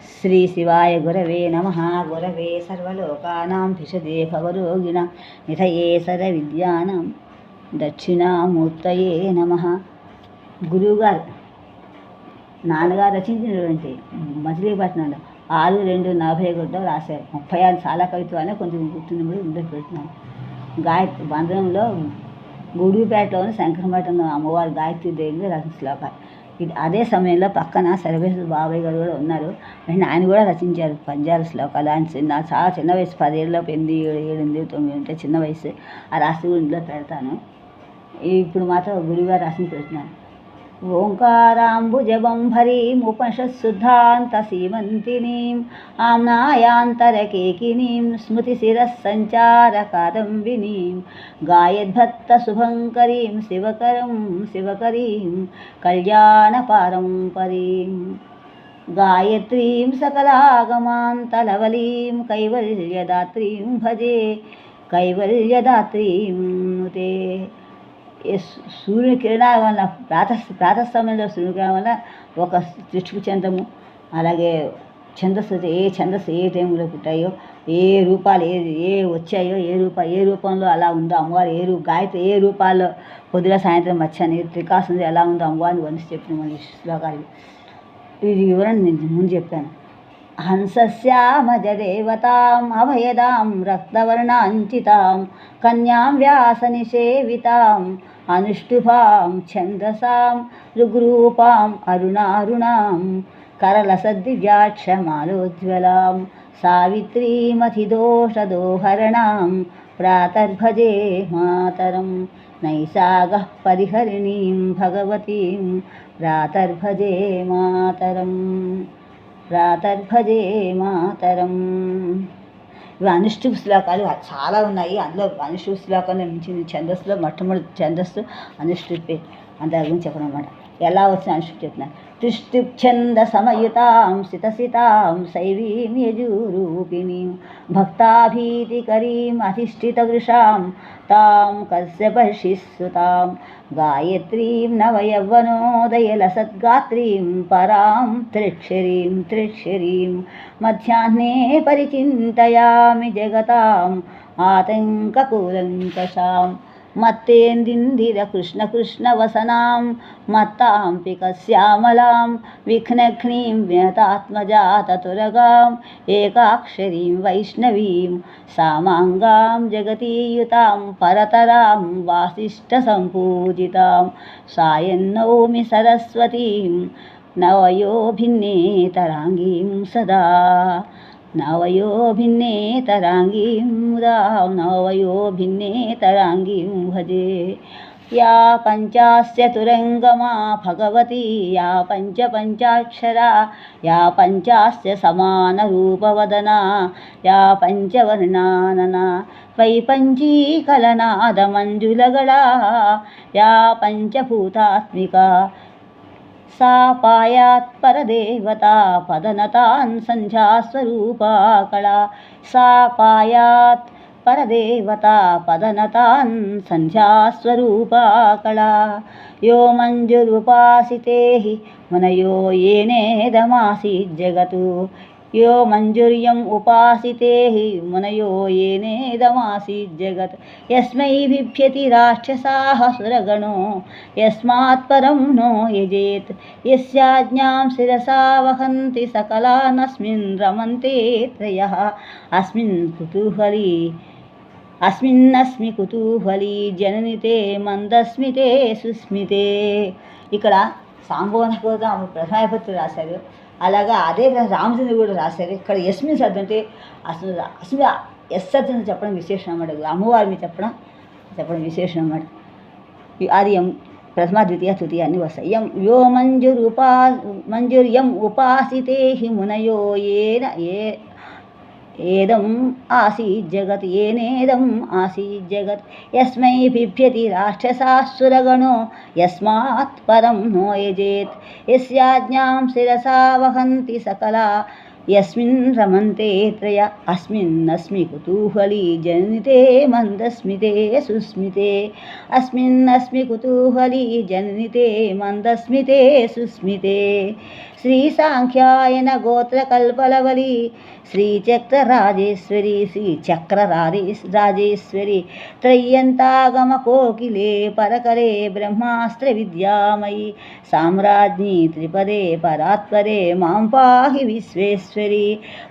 శ్రీ శివాయ గురవే నమః. గురవే సర్వలోకానాం భిషదే భవరోగిణాం నిధయే సర్వవిద్యానాం దక్షిణామూర్తయే నమః. గురువుగారు నాన్నగారు రచించినటువంటి మచిలీపట్నంలో 6/2/41 రాశారు. 36 చాలా కవిత్వాన్ని కొంచెం గుర్తున్నప్పుడు ముందు పెడుతున్నాను. గాయత్రి బంధనంలో గూడూరుపేటలోని శంకరమఠంలో అమ్మవారి గాయత్రి దేవిని రాసిన శ్లోకాలు. ఇది అదే సమయంలో పక్కన సర్వేశ్వర బాబాయ్ గారు కూడా ఉన్నారు. ఆయన కూడా రచించారు పద్యాల శ్లోకాలు. ఆయన చాలా చిన్న వయసు, 10 ఏళ్ళలో 8, 7, 8, 9 అంటే చిన్న వయసు. ఆ రాసి ఇంట్లో పెడతాను. ఇప్పుడు మాత్రం గురువుగారు రాసి పెడుతున్నాను. ఓంకారాంబుజబంభరీం ఉపనిషత్సుద్ధాంత సీమంతినీం ఆమ్నాయాంతరకేకినీం స్మృతిశిరస్సంచార కాదంబినీం గాయద్భక్త శుభంకరీం శివకరీం కళ్యాణపారంపరీం గాయత్రీం సకలాగమాంతలవలీం కైవల్యదాత్రీం భజే కైవల్యదాత్రీం తే. సూర్యుని కిరణాల వల్ల ప్రాతః సూర్యకిరణాల వల్ల ఒక సృష్టికి చంద్రము, అలాగే ఛందస్సు ఏ టైంలో పుట్టాయో, ఏ రూపాలు ఏ వచ్చాయో, ఏ రూపంలో అలా ఉందో అమ్మవారు, గాయత్రి ఏ రూపాల్లో పొద్దున సాయంత్రం మధ్యాహ్నం త్రికాసుంది ఎలా ఉందో అమ్మవారిని వర్ణించి చెప్పిన మన శ్లోకాలు. ఇది వివరణ నేను ముందు చెప్పాను. హంసస్యామజదేవతాం అభయదాం రక్తవర్ణాంచితాం కన్యాం వ్యాసనిషేవితాం అనుష్టుభాం ఛందసాం ఋగ్రూపాం అరుణారుణాం కరలసద్దివ్యాక్షమాలోజ్వలాం సావిత్రీమతిదోషదోహరణాం ప్రాతర్భజే మాతరం నైసాగః పరిహరిణీం భగవతీం ప్రాతర్భజే మాతరం ప్రాతర్భజే మాతరం. ఇవి అనుష్ఠుప్ శ్లోకాలు చాలా ఉన్నాయి. అందులో అనుష్ఠుప్ శ్లోకాలు మించింది ఛందస్సులో మొట్టమొదటి ఛందస్సు అనుష్ఠుప్పే. అంత గురించి చెప్పడం అన్నమాట. ఎలా వచ్చిన అనుష్ఠుప్ చెప్తున్నాను. తుష్టుప్ ఛంద సమయుతాం సితసితాం శైవీం యజురూపిణీం భక్తాభీతికరీం అధిష్ఠిత వృషాం తాం కశ్యపర్షిస్సుతాం గాయత్రీం నవయవ్వనోదయలసద్గాత్రీం పరాం త్రిక్షరీం మధ్యాహ్నే పరిచింతయామి జగతాం ఆతంకకూలంకషాం మత్తేందిందిర కృష్ణ వసనాం మత్తాంపిక శ్యామలాం విఘ్నఘ్నీం వినతాత్మజాతతురగాం ఏకాక్షరీం వైష్ణవీం సామాంగాం జగతీయుతాం పరతరాం వాసిష్ఠ సంపూజితాం సాయం నౌమి సరస్వతీం నవయోభిన్నేతరాంగీం సదా నవయోభిన్నేతరాంగీం భజే. యా పంచాస్య తురంగమా భగవతి యా పంచాక్షరా యా పంచాస్య సమానరూపవదనా యా పంచవర్ణాననా వైపంచీకలనాదమంజులగళా యా పంచభూతాత్మికా సా పాయాత్ పరదేవతా పదనతాన్ సంధ్యాస్వరూపా కళా సా పాయాత్ పరదేవతా పదనతాన్ సంధ్యాస్వరూపా కళా. యో మంజురుపాసితే మునయో ఏనేదమాసీత్ జగతు యో మంజుర్యం ఉపాసితే మునయో ఏనేదమాసీత్ జగత్ యస్మై బిభ్యతి రాక్షసాః సురగణో యస్మాత్ పరం నో యజేత్ యస్యాజ్ఞాం శిరసా వహంతి సకలానస్మిన్ రమంతే త్రయః అస్మిన్నస్మి కుతూహలీ జననితే మందస్మితే సుస్మితే. ఇక్కడ సాంబోనకోద ప్రధానపత్రి రాశారు. అలాగా అదే రామచంద్ర కూడా రాశారు. ఇక్కడ యస్మిన్ శబ్దం అంటే అసలు ఎస్ శబ్దం చెప్పడం విశేషం అన్నమాట. అమ్మవారి మీద చెప్పడం విశేషం అన్నమాట. అది ప్రథమ ద్వితీయ తృతీయ అన్నీ వస్తాయి. యో మంజుర్యం ఉపాసితే మునయో ఏదం ఆసీత్ జగత్ ఏనేదం ఆసీత్ జగత్ యస్మై బిభ్యతి రాక్షసాసురగణో యస్మాత్ పరం నో యజేత్ యస్యాజ్ఞాం శిరసా వహంతి సకలా యస్మిన్ రమంతే త్రయ అస్మిన్నస్మి కుతూహలీ జనితే మందస్మితే సుస్మితే అస్మిన్నస్మి కుతూహలీ జనితే మందస్మితే సుస్మితే శ్రీ సాంఖ్యాయన గోత్రకల్పలవలి శ్రీచక్రరాజేశ్వరి రాజేశ్వరి త్రయ్యంతాగమ కోకిలే పరకరే బ్రహ్మాస్త్ర విద్యామయి సామ్రాజ్ఞి త్రిపదే పరాత్పరే మాం పాహి విశ్వేశ్వరి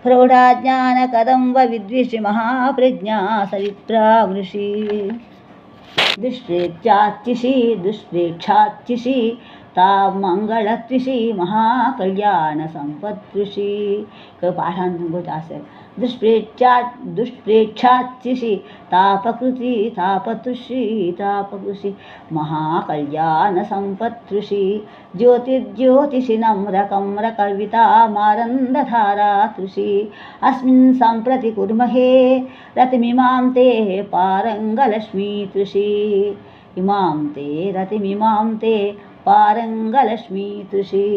ప్రౌఢాజ్ఞాన కదంబ విద్విషి మహాప్రజ్ఞా సవిత్రావృషి దుష్ప్రేక్షాచ్చిషి తా మంగళత్విషి మహాకళ్యాణ సంపత్ృషి. ఇక్కడ పాఠాంతం కూడా రాశారు. దుష్ప్రేక్షాచ్చిషి తాపకృషి మహాకళ్యాణ సంపత్ృషి జ్యోతిర్జ్యోతిషి నమ్రకమ్ర కవితా మారందధారాతృషి అస్మిన్ సంప్రతి కుర్మహే రతిమిమాం తే పారంగలక్ష్మీతృషి రతిమిమాం తే పారంగలక్ష్మీతృషి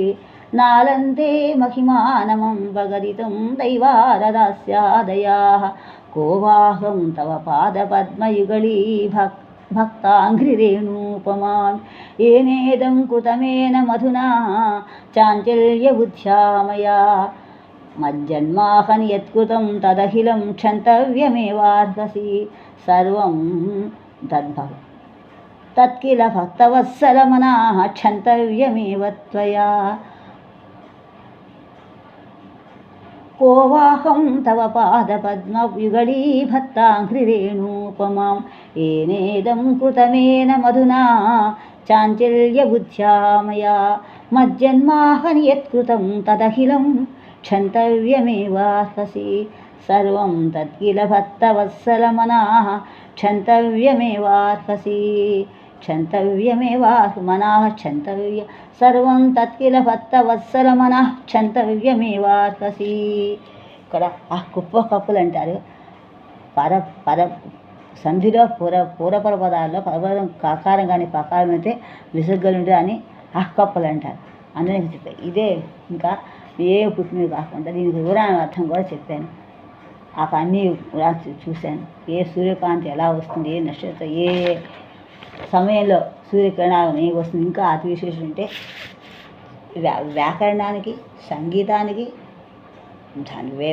నాలంతే మహిమానమం భగదితం దైవారదాస్యాదయాః కోవాహం తవ పాదపద్మయుగళీ భక్తాంఘ్రిరేణూపమాన్ ఏనేదం కృతమేన మధునా చాంచల్యబుద్ధ్యా మయా మజ్జన్మాహని యత్కృతం తదఖిలం క్షంతవ్యమేవార్హసి సర్వం తత్కిల భక్తవత్సలమనాః క్షంతవ్యమేవ త్వయా కోవాహం తవ పాదపద్మయుగళీ భక్తాంఘ్రిరేణూపమాం ఏనేదం కృతమేన మధునా చాంచల్యబుద్ధ్యా మయా మజ్జన్మాహని యత్కృతం తదఖిలం క్షంతవ్యమేవార్హసి సర్వం తత్కిల భక్తవత్సలమనాః క్షంతవ్యమేవార్హసి సర్వం తత్కిల భక్తవత్సలమనః క్షంతవ్యమేవార్హసి. ఇక్కడ కుప్ప కప్పులు అంటారు. సంధిలో పూర్వపర పదాల్లో పరపదం కాకారం కానీ పకారం అయితే విసర్గలుంటే అని కప్పులు అంటారు. అందులో చెప్పాను. ఇదే ఇంకా ఏ పుట్టినవి కాకుండా దీనికి వివరణ అర్థం కూడా చెప్పాను. అన్నీ చూశాను. ఏ సూర్యకాంతి ఎలా వస్తుంది, ఏ నక్షత్రం ఏ సమయంలో సూర్యకిరణాలు ఏ వస్తుంది. ఇంకా అతి విశేషం అంటే వ్యాకరణానికి, సంగీతానికి,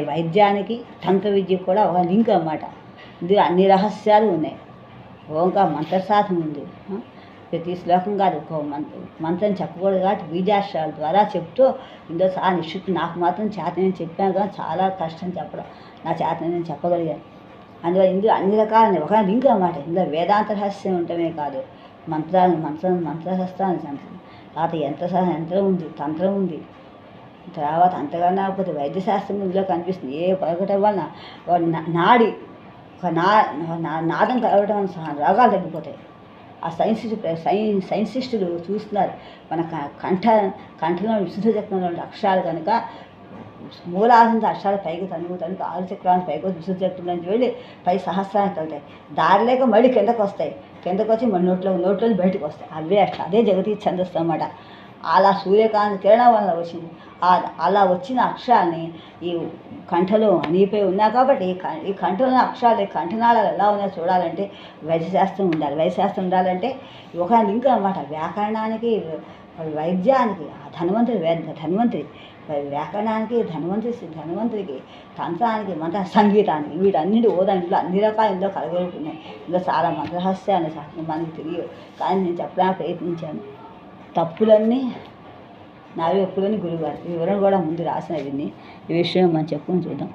వైద్యానికి, తంత్ర విద్యకు కూడా ఒక లింక్ అన్నమాట. ఇందులో అన్ని రహస్యాలు ఉన్నాయి. ఓంకార మంత్రసాధన ఉంది. ప్రతి శ్లోకం కాదు ఒక మంత్రం చెప్పకూడదు కాబట్టి బీజాక్షరాల ద్వారా చెప్తూ ఇందులో చాలా నిశ్చితం. నాకు మాత్రం చేతనని చెప్పాను కానీ చాలా కష్టం చెప్పడం. నా చేతనని నేను చెప్పగలిగాను. అందువల్ల ఇందులో అన్ని రకాల ఒక లింక్ అన్నమాట. ఇందులో వేదాంత రహస్యం ఉండటమే కాదు, మంత్రశాస్త్రాన్ని తర్వాత యంత్రం ఉంది, తంత్రం ఉంది. తర్వాత అంతకన్నా కాకపోతే వైద్యశాస్త్రం ఇందులో కనిపిస్తుంది. ఏ పలకటం వలన నాడి ఒక నాదం కలగటం వలన రోగాలు తగ్గిపోతాయి. ఆ సైన్సిస్టులు చూస్తున్నారు. మన కంఠంలో విశుద్ధ చక్రంలో అక్షరాలు కనుక మూలాధారంతో అక్షరాలు పైకి తనుగుతానికి 6 చక్రాలను పైకి విశుద్ధ చక్రం నుంచి వెళ్ళి పై సహస్రానికి వెళ్తాయి. దారి లేక మళ్ళీ కిందకు వస్తాయి. కిందకు వచ్చి మన నోట్లో బయటకు వస్తాయి. అదే జగతి ఛందస్సు అన్నమాట. అలా సూర్యకాంతి కిరణం వల్ల వచ్చింది. అలా వచ్చిన అక్షరాన్ని ఈ కంఠలో అనిగిపోయి ఉన్నాయి కాబట్టి ఈ కంఠంలో అక్షరాలు కంఠనాళాలు ఎలా ఉన్నాయో చూడాలంటే వైద్యశాస్త్రం ఉండాలి. వైద్యశాస్త్రం ఉండాలంటే ఒక లింక్ అన్నమాట. వ్యాకరణానికి, వైద్యానికి ధన్వంతరి, వ్యాకరణానికి ధన్వంతరికి, తంత్రానికి, మంత్ర సంగీతానికి, వీటన్నిటి ఓదాంట్లో అన్ని రకాల ఇందులో కలగలుగుతున్నాయి. ఇందులో చాలా మంత్రహస్యాన్ని మనకి తెలియదు కానీ నేను చెప్పడానికి ప్రయత్నించాను. తప్పులన్నీ నావి ఒప్పులని గురువుగారు వివరణ కూడా ముందు రాసిన ఈ విషయం మనం చెప్పుకొని చూద్దాం.